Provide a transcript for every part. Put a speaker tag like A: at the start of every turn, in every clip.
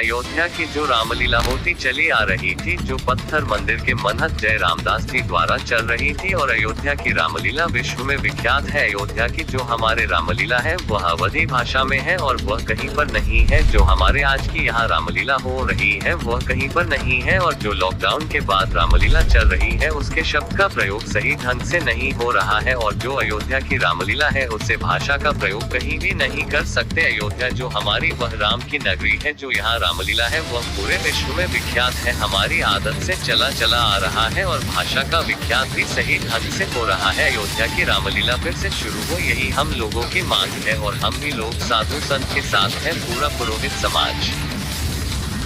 A: अयोध्या की जो रामलीला होती चली आ रही थी, जो पत्थर मंदिर के मनहत जय रामदास जी द्वारा चल रही थी, और अयोध्या की रामलीला विश्व में विख्यात है। अयोध्या की जो हमारे रामलीला है वह अवधी भाषा में है और वह कहीं पर नहीं है। जो हमारे आज की यहाँ रामलीला हो रही है वह कहीं पर नहीं है, और जो लॉकडाउन के बाद रामलीला चल रही है उसके शब्द का प्रयोग सही ढंग से नहीं हो रहा है, और जो अयोध्या की रामलीला है उससे भाषा का प्रयोग कहीं भी नहीं कर सकते। अयोध्या जो हमारी वह राम की नगरी है, जो यहाँ रामलीला है वह पूरे विश्व में विख्यात है। हमारी आदत से चला चला आ रहा है और भाषा का विख्यात भी सही ढंग से हो रहा है। अयोध्या की रामलीला फिर से शुरू हो, यही हम लोगों की मांग है, और हम भी लोग साधु संत के साथ है। पूरा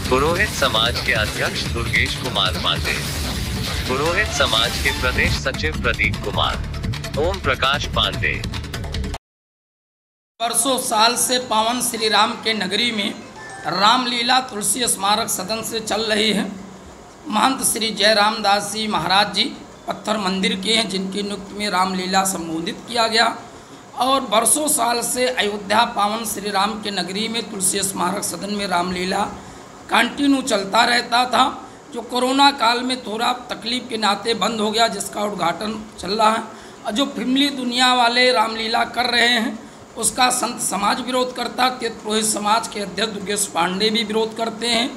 A: पुरोहित समाज के अध्यक्ष दुर्गेश कुमार पांडे, पुरोहित समाज के प्रदेश सचिव प्रदीप कुमार, ओम प्रकाश पांडे।
B: वर्षों साल से पावन श्री राम के नगरी में रामलीला तुलसी स्मारक सदन से चल रही है। महंत श्री जय रामदास जी महाराज जी पत्थर मंदिर के हैं, जिनकी नियुक्ति में रामलीला संबोधित किया गया, और वर्षों साल से अयोध्या पावन श्री राम के नगरी में तुलसी स्मारक सदन में रामलीला कंटिन्यू चलता रहता था, जो कोरोना काल में थोड़ा तकलीफ के नाते बंद हो गया, जिसका उद्घाटन चल रहा है। और जो फिल्मी दुनिया वाले रामलीला कर रहे हैं उसका संत समाज विरोध करता, पुरोहित समाज के अध्यक्ष दुर्गेश पांडे भी विरोध करते हैं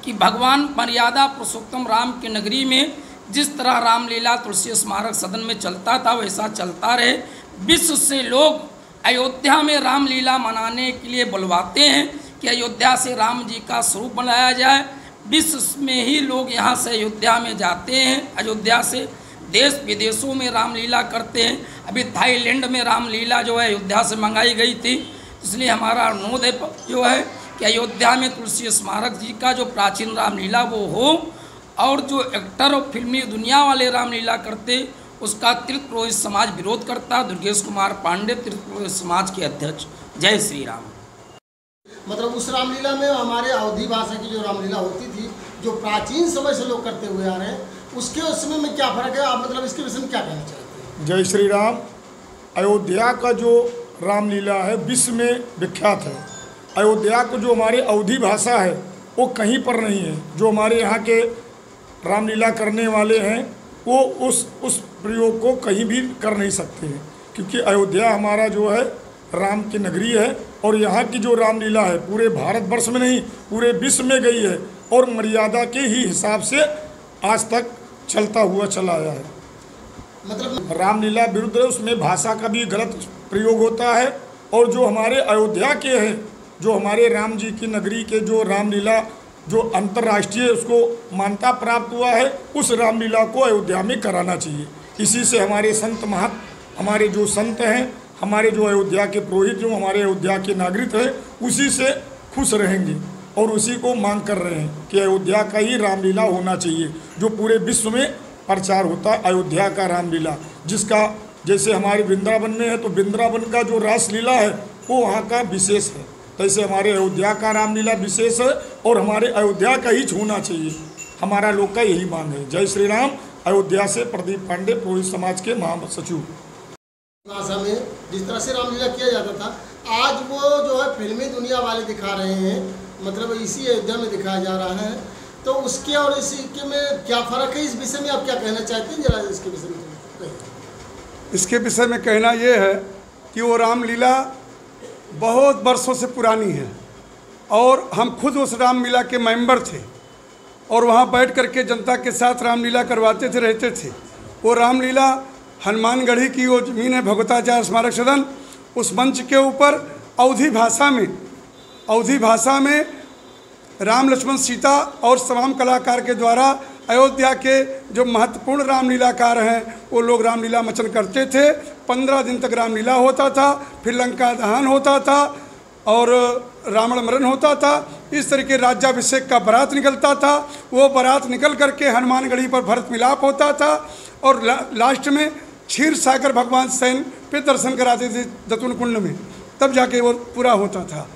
B: कि भगवान मर्यादा पुरुषोत्तम राम की नगरी में जिस तरह रामलीला तुलसी स्मारक सदन में चलता था वैसा चलता रहे। विश्व से लोग अयोध्या में रामलीला मनाने के लिए बुलवाते हैं कि अयोध्या से राम जी का स्वरूप बनाया जाए। विश्व में ही लोग यहाँ से अयोध्या में जाते हैं, अयोध्या से देश विदेशों में रामलीला करते हैं। अभी थाईलैंड में रामलीला जो है अयोध्या से मंगाई गई थी, इसलिए हमारा अनुरोध है जो है कि अयोध्या में तुलसी स्मारक जी का जो प्राचीन रामलीला वो हो, और जो एक्टर और फिल्मी दुनिया वाले रामलीला करते उसका तीर्थ पुरोहित समाज विरोध करता। दुर्गेश कुमार पांडे, तीर्थ पुरोहित समाज के अध्यक्ष। जय श्री राम।
C: मतलब उस रामलीला में हमारे अवधी भाषा की जो रामलीला होती थी, जो प्राचीन समय से लोग करते हुए आ रहे हैं, उसके उसमें में क्या फ़र्क है? आप मतलब इसके विषय में क्या कहना चाहते हैं?
D: जय श्री राम। अयोध्या का जो रामलीला है विश्व में विख्यात है। अयोध्या को जो हमारे अवधी भाषा है वो कहीं पर नहीं है। जो हमारे यहाँ के रामलीला करने वाले हैं वो उस प्रयोग को कहीं भी कर नहीं सकते हैं, क्योंकि अयोध्या हमारा जो है राम की नगरी है, और यहाँ की जो रामलीला है पूरे भारतवर्ष में नहीं पूरे विश्व में गई है, और मर्यादा के ही हिसाब से आज तक चलता हुआ चला आया है। मतलब रामलीला विरुद्ध उसमें भाषा का भी गलत प्रयोग होता है, और जो हमारे अयोध्या के हैं, जो हमारे राम जी की नगरी के जो रामलीला जो अंतर्राष्ट्रीय उसको मान्यता प्राप्त हुआ है, उस रामलीला को अयोध्या में कराना चाहिए। इसी से हमारे संत हमारे जो संत हैं, हमारे जो अयोध्या के पुरोहित जो हमारे अयोध्या के नागरिक हैं, उसी से खुश रहेंगे और उसी को मांग कर रहे हैं कि अयोध्या का ही रामलीला होना चाहिए, जो पूरे विश्व में प्रचार होता है अयोध्या का रामलीला। जिसका जैसे हमारे वृंदावन में है तो वृंदावन का जो रासलीला है वो वहाँ का विशेष है, तैसे हमारे अयोध्या का रामलीला विशेष है, और हमारे अयोध्या का ही होना चाहिए। हमारा लोग का यही मांग है। जय श्री राम। अयोध्या से प्रदीप पांडे, पुरोहित समाज के महासचिव।
C: भाषा में जिस तरह से रामलीला किया जाता था, आज वो जो है फिल्मी दुनिया वाले दिखा रहे हैं, मतलब इसी अयोध्या में दिखाया जा रहा है, तो उसके और इसी के में क्या फ़र्क है? इस विषय में आप क्या कहना चाहते हैं? जरा इसके विषय में।
E: इसके विषय में कहना ये है कि वो रामलीला बहुत वर्षों से पुरानी है, और हम खुद उस रामलीला के मेंबर थे, और वहाँ बैठ करके जनता के साथ रामलीला करवाते थे, रहते थे। वो रामलीला हनुमानगढ़ी की वो ज़मीन है भगवताचार्य स्मारक सदन, उस मंच के ऊपर अवधी भाषा में राम लक्ष्मण सीता और तमाम कलाकार के द्वारा अयोध्या के जो महत्वपूर्ण रामलीलाकार हैं वो लोग रामलीला मंचन करते थे। 15 दिन तक रामलीला होता था, फिर लंका दहन होता था और रावण मरण होता था। इस तरीके राज्याभिषेक का बारात निकलता था, वो बारात निकल करके हनुमानगढ़ी पर भरत मिलाप होता था, और लास्ट में क्षीर सागर भगवान सैन पे दर्शन कराते थे जतुन कुंड में, तब जाके वो पूरा होता था।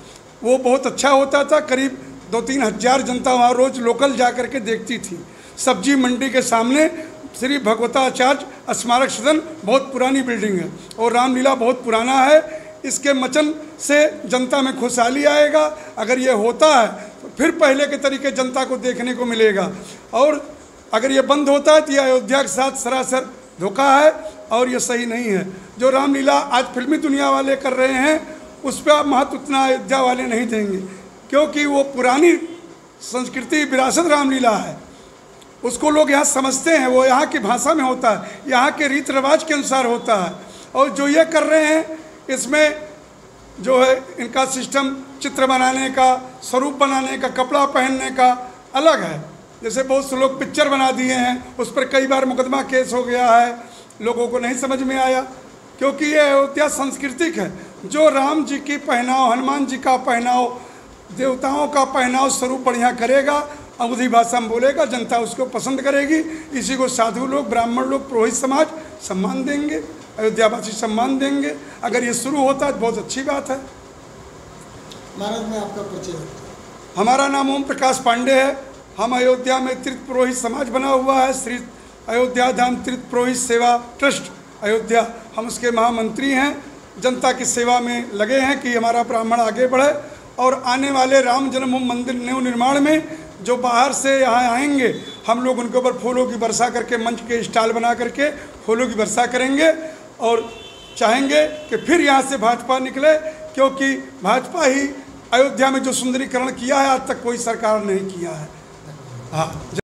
E: वो बहुत अच्छा होता था। करीब 2-3 हज़ार जनता वहाँ रोज़ लोकल जा कर के देखती थी। सब्जी मंडी के सामने श्री भगवताचार्य स्मारक सदन बहुत पुरानी बिल्डिंग है, और रामलीला बहुत पुराना है। इसके मचन से जनता में खुशहाली आएगा। अगर ये होता है तो फिर पहले के तरीके जनता को देखने को मिलेगा। और अगर ये बंद होता है तो ये अयोध्या के साथ सरासर धोखा है और ये सही नहीं है। जो रामलीला आज फिल्मी दुनिया वाले कर रहे हैं उस पर आप महत्व उतना अयोध्या वाले नहीं देंगे, क्योंकि वो पुरानी संस्कृति विरासत रामलीला है, उसको लोग यहाँ समझते हैं, वो यहाँ की भाषा में होता है, यहाँ के रीति रिवाज के अनुसार होता है। और जो ये कर रहे हैं इसमें जो है इनका सिस्टम चित्र बनाने का, स्वरूप बनाने का, कपड़ा पहनने का अलग है। जैसे बहुत से लोग पिक्चर बना दिए हैं, उस पर कई बार मुकदमा केस हो गया है, लोगों को नहीं समझ में आया, क्योंकि ये अयोध्या सांस्कृतिक है। जो राम जी की पहनाव, हनुमान जी का पहनाव, देवताओं का पहनाव स्वरूप बढ़िया करेगा, अवधी भाषा में बोलेगा, जनता उसको पसंद करेगी। इसी को साधु लोग, ब्राह्मण लोग, पुरोहित समाज सम्मान देंगे, अयोध्यावासी सम्मान देंगे। अगर ये शुरू होता है तो बहुत अच्छी बात है।
C: महाराज में आपका परिचय।
E: हमारा नाम ओम प्रकाश पांडे है। हम अयोध्या में तीर्थ पुरोहित समाज बना हुआ है, श्री अयोध्या धाम तीर्थ पुरोहित सेवा ट्रस्ट अयोध्या, हम उसके महामंत्री हैं। जनता की सेवा में लगे हैं कि हमारा ब्राह्मण आगे बढ़े और आने वाले राम जन्मभूमि मंदिर नव निर्माण में जो बाहर से यहाँ आएंगे, हम लोग उनके ऊपर फूलों की वर्षा करके, मंच के स्टॉल बना करके फूलों की वर्षा करेंगे और चाहेंगे कि फिर यहाँ से भाजपा निकले, क्योंकि भाजपा ही अयोध्या में जो सुंदरीकरण किया है आज तक कोई सरकार नहीं किया है। हाँ।